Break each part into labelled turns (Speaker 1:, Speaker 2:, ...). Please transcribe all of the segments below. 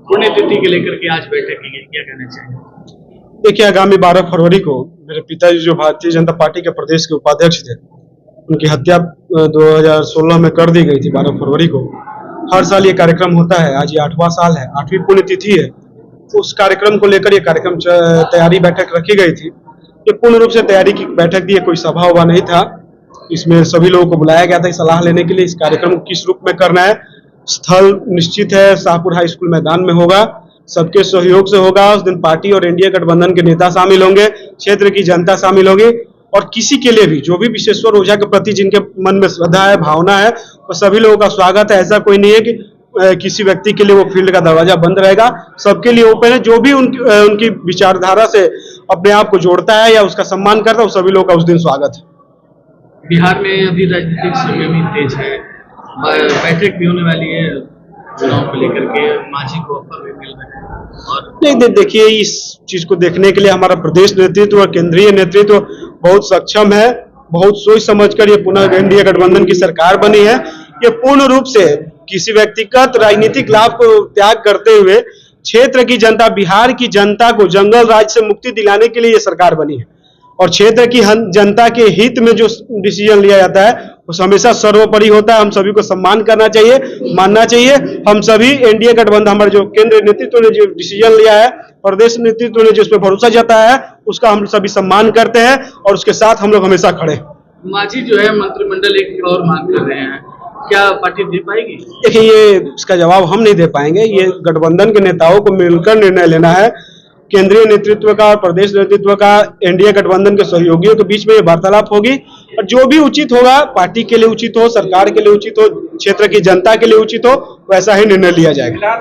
Speaker 1: पुण्यतिथि के लेकर के आज बैठक की गई, क्या कहना चाहिए?
Speaker 2: देखिए, आगामी 12 फरवरी को मेरे पिताजी जो भारतीय जनता पार्टी के प्रदेश के उपाध्यक्ष थे, उनकी हत्या 2016 में कर दी गई थी 12 फरवरी को। हर साल ये कार्यक्रम होता है, आज ये 8वां साल है, 8वीं पुण्यतिथि है। उस कार्यक्रम को लेकर ये कार्यक्रम तैयारी बैठक रखी गई थी। ये पूर्ण रूप से तैयारी की बैठक थी, कोई सभा हुआ नहीं था। इसमें सभी लोगों को बुलाया गया था सलाह लेने के लिए। इस कार्यक्रम को किस रूप में करना है, स्थल निश्चित है, शाहपुर हाई स्कूल मैदान में होगा, सबके सहयोग से होगा। उस दिन पार्टी और एनडीए गठबंधन के नेता शामिल होंगे, क्षेत्र की जनता शामिल होगी, और किसी के लिए भी जो भी विश्वेश्वर ओझा के प्रति जिनके मन में श्रद्धा है, भावना है, वो सभी लोगों का स्वागत है। ऐसा कोई नहीं है कि किसी व्यक्ति के लिए वो फील्ड का दरवाजा बंद रहेगा, सबके लिए ओपन है। जो भी उनकी विचारधारा से अपने आप को जोड़ता है या उसका सम्मान करता है, वो सभी लोगों का उस दिन स्वागत है।
Speaker 1: बिहार में अभी राजनीतिक सरगर्मी तेज है, बैठक भी होने वाली है चुनाव को लेकर के, मांझी को ऑफर भी मिल रहे हैं और
Speaker 2: नहीं, देखिए, इस चीज को देखने के लिए हमारा प्रदेश नेतृत्व और केंद्रीय नेतृत्व बहुत सक्षम है। बहुत सोच समझकर ये पुनः एनडीए गठबंधन की सरकार बनी है। ये पूर्ण रूप से किसी व्यक्तिगत राजनीतिक लाभ को त्याग करते हुए क्षेत्र की जनता, बिहार की जनता को जंगल राज से मुक्ति दिलाने के लिए ये सरकार बनी है। और क्षेत्र की जनता के हित में जो डिसीजन लिया जाता है वो हमेशा सर्वोपरि होता है। हम सभी को सम्मान करना चाहिए, मानना चाहिए। हम सभी एनडीए गठबंधन, हमारे जो केंद्रीय नेतृत्व ने जो डिसीजन लिया है, प्रदेश नेतृत्व ने जिस पे भरोसा जताया है, उसका हम सभी सम्मान करते हैं और उसके साथ हम लोग हमेशा खड़े हैं।
Speaker 1: मांझी जो है मंत्रिमंडल एक और मांग कर रहे हैं, क्या पार्टी दे पाएगी?
Speaker 2: देखिए, ये इसका जवाब हम नहीं दे पाएंगे। ये गठबंधन के नेताओं को मिलकर निर्णय लेना है। केंद्रीय नेतृत्व का और प्रदेश नेतृत्व का, एनडीए गठबंधन के सहयोगियों के बीच में ये वार्तालाप होगी और जो भी उचित होगा, पार्टी के लिए उचित हो, सरकार के लिए उचित हो, क्षेत्र की जनता के लिए उचित हो, वैसा ही निर्णय लिया जाएगा।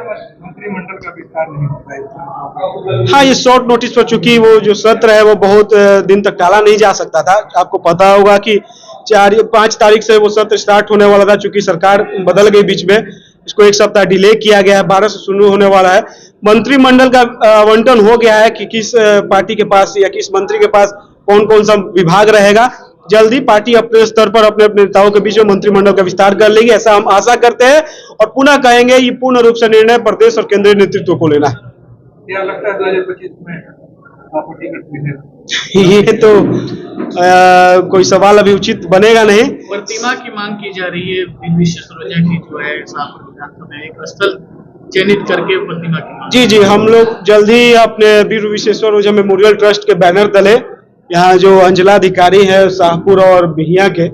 Speaker 3: मंत्रिमंडल का विस्तार नहीं होता है।
Speaker 2: हाँ, ये शॉर्ट नोटिस पर, चूंकि वो जो सत्र है वो बहुत दिन तक टाला नहीं जा सकता था। आपको पता होगा कि 4-5 तारीख से वो सत्र स्टार्ट होने वाला था, चूंकि सरकार बदल गई बीच में, इसको 1 सप्ताह डिले किया गया है। 12 से शुरू होने वाला है। मंत्रिमंडल का आवंटन हो गया है कि किस पार्टी के पास या किस मंत्री के पास कौन कौन सा विभाग रहेगा। जल्दी पार्टी अपने स्तर पर अपने अपने नेताओं के बीच में मंत्रिमंडल का विस्तार कर लेगी, ऐसा हम आशा करते हैं। और पुनः कहेंगे, ये पूर्ण रूप से निर्णय प्रदेश और केंद्रीय नेतृत्व को लेना है।
Speaker 3: क्या लगता है 2025 में आपको टिकट मिलेगा?
Speaker 2: ये तो कोई सवाल अभी उचित बनेगा नहीं।
Speaker 1: प्रतिमा की मांग की जा रही है, विश्वेश्वर ओझा की जो है शाहपुर विधानसभा में एक स्थल चयनित करके प्रतिमा की मांग।
Speaker 2: जी, हम लोग जल्द ही अपने वीर विश्वेश्वर ओझा मेमोरियल ट्रस्ट के बैनर तले, यहाँ जो अंचलाधिकारी है शाहपुर और बिहिया के,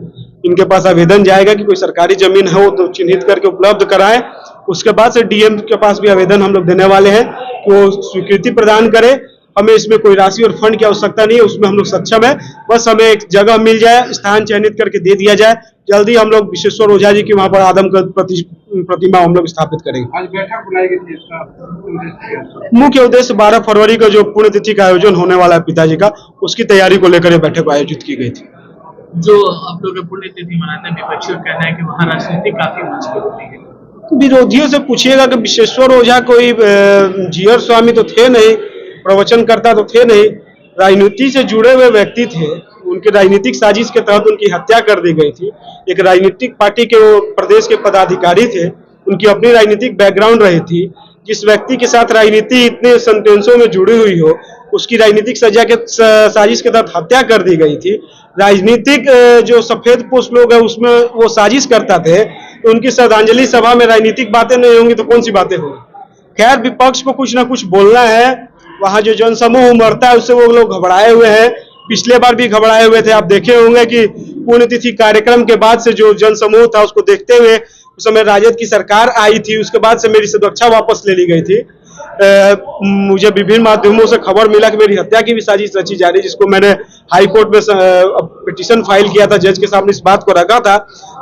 Speaker 2: इनके पास आवेदन जाएगा कि कोई सरकारी जमीन है वो तो चिन्हित करके उपलब्ध कराएं। उसके बाद से डीएम के पास भी आवेदन हम लोग देने वाले हैं कि वो स्वीकृति प्रदान करे। हमें इसमें कोई राशि और फंड की आवश्यकता नहीं है, उसमें हम लोग सक्षम है। बस हमें एक जगह मिल जाए, स्थान चयनित करके दे दिया जाए। जल्दी हम लोग विश्वेश्वर ओझा जी की वहां पर आदमकद प्रतिमा हम लोग स्थापित करेंगे।
Speaker 3: आज बैठक बुलाई गई थी, इसका
Speaker 2: मुख्य उद्देश्य 12 फरवरी को जो पुण्यतिथि का आयोजन होने वाला है पिताजी का, उसकी तैयारी को लेकर बैठक आयोजित की गई थी।
Speaker 1: जो आप लोग पुण्यतिथि मनाते हैं, विपक्षियों का कहना है कि वहाँ राजनीति काफी मजबूत होती है।
Speaker 2: विरोधियों से पूछिएगा कि विश्वेश्वर ओझा कोई जीयर स्वामी तो थे नहीं, प्रवचनकर्ता तो थे नहीं, राजनीति से जुड़े हुए व्यक्ति थे। उनके राजनीतिक साजिश के तहत उनकी हत्या कर दी गई थी। एक राजनीतिक पार्टी के वो प्रदेश के पदाधिकारी थे, उनकी अपनी राजनीतिक बैकग्राउंड रही थी। जिस व्यक्ति के साथ राजनीति इतने सेंटेंसों में जुड़ी हुई हो, उसकी राजनीतिक साजिश के तहत हत्या कर दी गई थी। राजनीतिक जो सफेद पोस्ट लोग हैं उसमें वो साजिश करता थे, तो उनकी श्रद्धांजलि सभा में राजनीतिक बातें नहीं होंगी तो कौन सी बातें होंगी। खैर, विपक्ष को कुछ ना कुछ बोलना है। वहां जो जनसमूह उमड़ता है उससे वो लोग घबराए हुए हैं। पिछले बार भी घबराए हुए थे। आप देखे होंगे कि पुण्यतिथि कार्यक्रम के बाद से जो जनसमूह था उसको देखते हुए उस समय राजद की सरकार आई थी। उसके बाद से मेरी सुरक्षा वापस ले ली गई थी। मुझे विभिन्न माध्यमों से खबर मिला कि मेरी हत्या की भी साजिश रची जा रही है, जिसको मैंने हाई कोर्ट में पिटीशन फाइल किया था, जज के सामने इस बात को रखा था।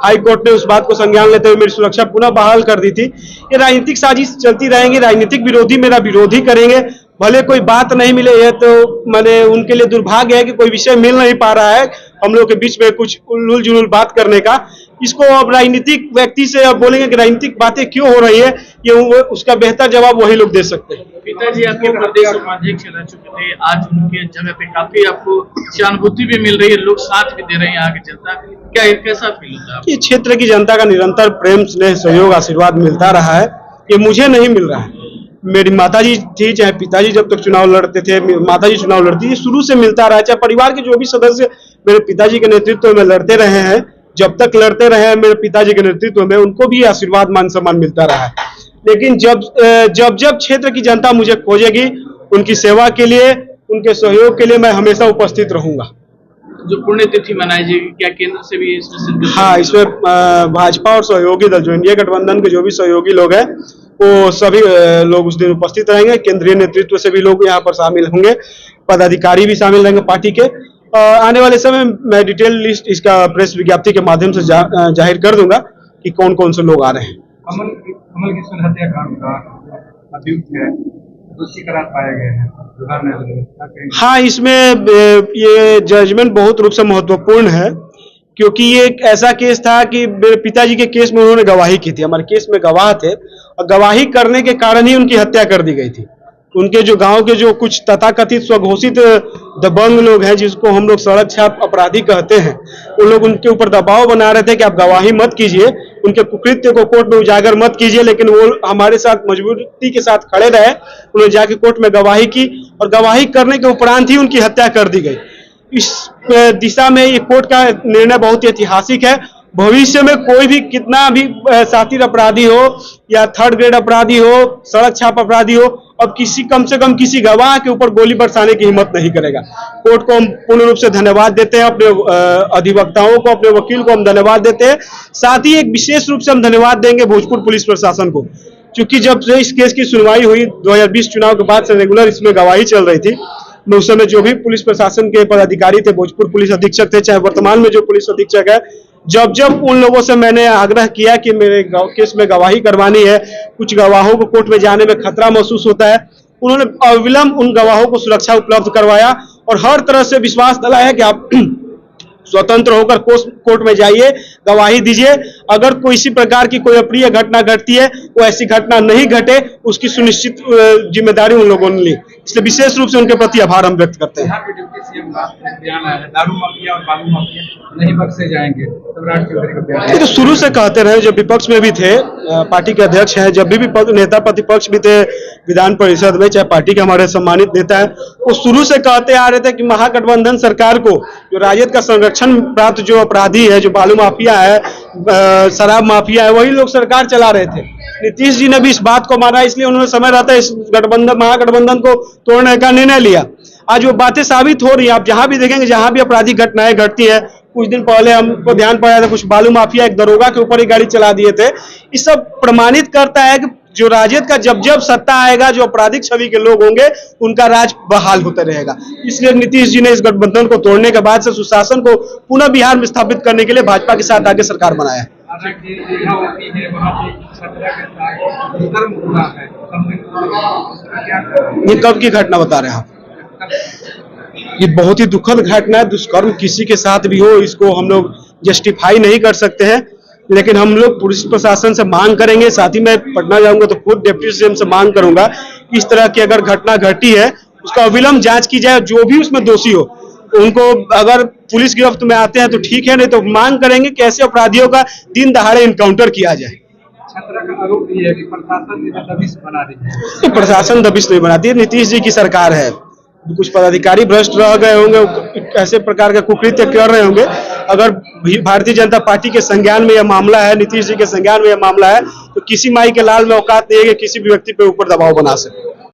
Speaker 2: हाई कोर्ट ने उस बात को संज्ञान लेते हुए मेरी सुरक्षा पुनः बहाल कर दी थी। ये राजनीतिक साजिश चलती रहेंगी, राजनीतिक विरोधी मेरा विरोधी करेंगे, भले कोई बात नहीं मिले। ये तो मैंने उनके लिए दुर्भाग्य है कि कोई विषय मिल नहीं पा रहा है हम लोग के बीच में कुछ उलझुल जुलूल बात करने का। इसको अब राजनीतिक व्यक्ति से अब बोलेंगे कि राजनीतिक बातें क्यों हो रही है, ये उसका बेहतर जवाब वही लोग दे सकते हैं।
Speaker 1: पिताजी आपके प्रदेश उपाध्यक्ष रह चुके थे, आज उनके जगह पे काफी आपको सहानुभूति भी मिल रही है, लोग साथ भी दे रहे हैं आगे जनता, क्या कैसा फील होता है?
Speaker 2: ये क्षेत्र की जनता का निरंतर प्रेम स्नेह सहयोग आशीर्वाद मिलता रहा है, ये मुझे नहीं मिल रहा है। मेरी माताजी थी चाहे पिताजी जब तक चुनाव लड़ते थे, माताजी चुनाव लड़ती थी, शुरू से मिलता रहा। चाहे परिवार के जो भी सदस्य मेरे पिताजी के नेतृत्व में लड़ते रहे हैं, जब तक लड़ते रहे हैं मेरे पिताजी के नेतृत्व में, उनको भी आशीर्वाद मान सम्मान मिलता रहा है। लेकिन जब क्षेत्र की जनता मुझे खोजेगी, उनकी सेवा के लिए, उनके सहयोग के लिए मैं हमेशा उपस्थित रहूंगा।
Speaker 1: जो पुण्यतिथि मनाई जाएगी, क्या केंद्र से भी इसमें शिरकत?
Speaker 2: हाँ, इसमें भाजपा और सहयोगी दल, जो इंडिया गठबंधन के जो भी सहयोगी लोग हैं, वो सभी लोग उस दिन उपस्थित रहेंगे। केंद्रीय नेतृत्व से भी लोग यहाँ पर शामिल होंगे, पदाधिकारी भी शामिल रहेंगे पार्टी के। आने वाले समय मैं डिटेल लिस्ट इसका प्रेस विज्ञप्ति के माध्यम से जाहिर कर दूंगा कि कौन कौन से लोग आ रहे हैं।
Speaker 3: कमल किशोर हत्याकांड का अभियुक्त है, दोषी करार पाए गए हैं।
Speaker 2: हाँ, इसमें ये जजमेंट बहुत रूप से महत्वपूर्ण है, क्योंकि ये एक ऐसा केस था कि मेरे पिताजी के केस में उन्होंने गवाही की थी, हमारे केस में गवाह थे, और गवाही करने के कारण ही उनकी हत्या कर दी गई थी। उनके जो गांव के जो कुछ तथाकथित स्वघोषित दबंग लोग हैं, जिसको हम लोग सड़क छाप अपराधी कहते हैं, वो लोग उनके ऊपर दबाव बना रहे थे कि आप गवाही मत कीजिए, उनके कुकृत्य को कोर्ट में उजागर मत कीजिए। लेकिन वो हमारे साथ मजबूती के साथ खड़े रहे, उन्होंने जाके कोर्ट में गवाही की, और गवाही करने के उपरांत ही उनकी हत्या कर दी गई। इस दिशा में ये कोर्ट का निर्णय बहुत ही ऐतिहासिक है। भविष्य में कोई भी कितना भी शातिर अपराधी हो या थर्ड ग्रेड अपराधी हो, सड़क छाप अपराधी हो, अब कम से कम किसी गवाह के ऊपर गोली बरसाने की हिम्मत नहीं करेगा। कोर्ट को हम पूर्ण रूप से धन्यवाद देते हैं, अपने अधिवक्ताओं को, अपने वकील को हम धन्यवाद देते हैं। साथ ही एक विशेष रूप से हम धन्यवाद देंगे भोजपुर पुलिस प्रशासन को, क्योंकि जब से इस केस की सुनवाई हुई 2020 चुनाव के बाद से रेगुलर इसमें गवाही चल रही थी। मैं उस समय जो भी पुलिस प्रशासन के पदाधिकारी थे, भोजपुर पुलिस अधीक्षक थे, चाहे वर्तमान में जो पुलिस अधीक्षक है, जब उन लोगों से मैंने आग्रह किया कि मेरे केस में गवाही करवानी है, कुछ गवाहों को कोर्ट में जाने में खतरा महसूस होता है, उन्होंने अविलंब उन गवाहों को सुरक्षा उपलब्ध करवाया और हर तरह से विश्वास दिलाया कि आप स्वतंत्र होकर कोर्ट में जाइए, गवाही दीजिए। अगर कोई इसी प्रकार की कोई अप्रिय घटना घटती है, वो ऐसी घटना नहीं घटे, उसकी सुनिश्चित जिम्मेदारी उन लोगों ने ली। इसलिए विशेष रूप से उनके प्रति आभार हम व्यक्त करते हैं।
Speaker 3: यहाँ पे डिप्टी सीएम का बयान आया है, दारू माफिया और बालू माफिया नहीं बख्शे जाएंगे, शिवराज चौधरी का बयान।
Speaker 2: तो शुरू से कहते रहे, जब विपक्ष में भी थे, पार्टी के अध्यक्ष हैं, जब भी नेता प्रतिपक्ष भी थे विधान परिषद में, चाहे पार्टी के हमारे सम्मानित नेता है, वो शुरू से कहते आ रहे थे कि महागठबंधन सरकार को, जो राजद का संरक्षण प्राप्त जो अपराधी है, जो बालू माफिया है, शराब माफिया है, वही लोग सरकार चला रहे थे। नीतीश जी ने भी इस बात को माना, इसलिए उन्होंने समय रहता इस महागठबंधन को तोड़ने का निर्णय लिया। आज वो बातें साबित हो रही है। आप जहां भी देखेंगे, जहां भी आपराधिक घटनाएं घटती है, कुछ दिन पहले हमको ध्यान पड़ा था, कुछ बालू माफिया एक दरोगा के ऊपर ही गाड़ी चला दिए थे। ये सब प्रमाणित करता है कि जो राजद का जब सत्ता आएगा, जो आपराधिक छवि के लोग होंगे, उनका राज बहाल होता रहेगा। इसलिए नीतीश जी ने इस गठबंधन को तोड़ने के बाद से सुशासन को पुनः बिहार में स्थापित करने के लिए भाजपा के साथ आगे सरकार बनाया है। ये कब की घटना बता रहे हैं आप? ये बहुत ही दुखद घटना है। दुष्कर्म किसी के साथ भी हो, इसको हम लोग जस्टिफाई नहीं कर सकते हैं, लेकिन हम लोग पुलिस प्रशासन से मांग करेंगे। साथ ही मैं पटना जाऊंगा तो खुद डिप्टी सीएम से मांग करूंगा कि इस तरह की अगर घटना घटी है, उसका अविलंब जांच की जाए, जो भी उसमें दोषी हो उनको अगर पुलिस गिरफ्त में आते हैं तो ठीक है, नहीं तो मांग करेंगे कि ऐसे अपराधियों का दिन दहाड़े इनकाउंटर किया जाए।
Speaker 3: छात्रा का आरोप ये है कि प्रशासन दबिश बना रही है।
Speaker 2: प्रशासन दबिश नहीं बनाती है, नीतीश जी की सरकार है। कुछ पदाधिकारी भ्रष्ट रह गए होंगे, ऐसे प्रकार के कुकृत्य कर रहे होंगे। अगर भारतीय जनता पार्टी के संज्ञान में यह मामला है, नीतीश जी के संज्ञान में यह मामला है, तो किसी माई के लाल में औकात नहीं है कि किसी भी व्यक्ति पे ऊपर दबाव बना सके।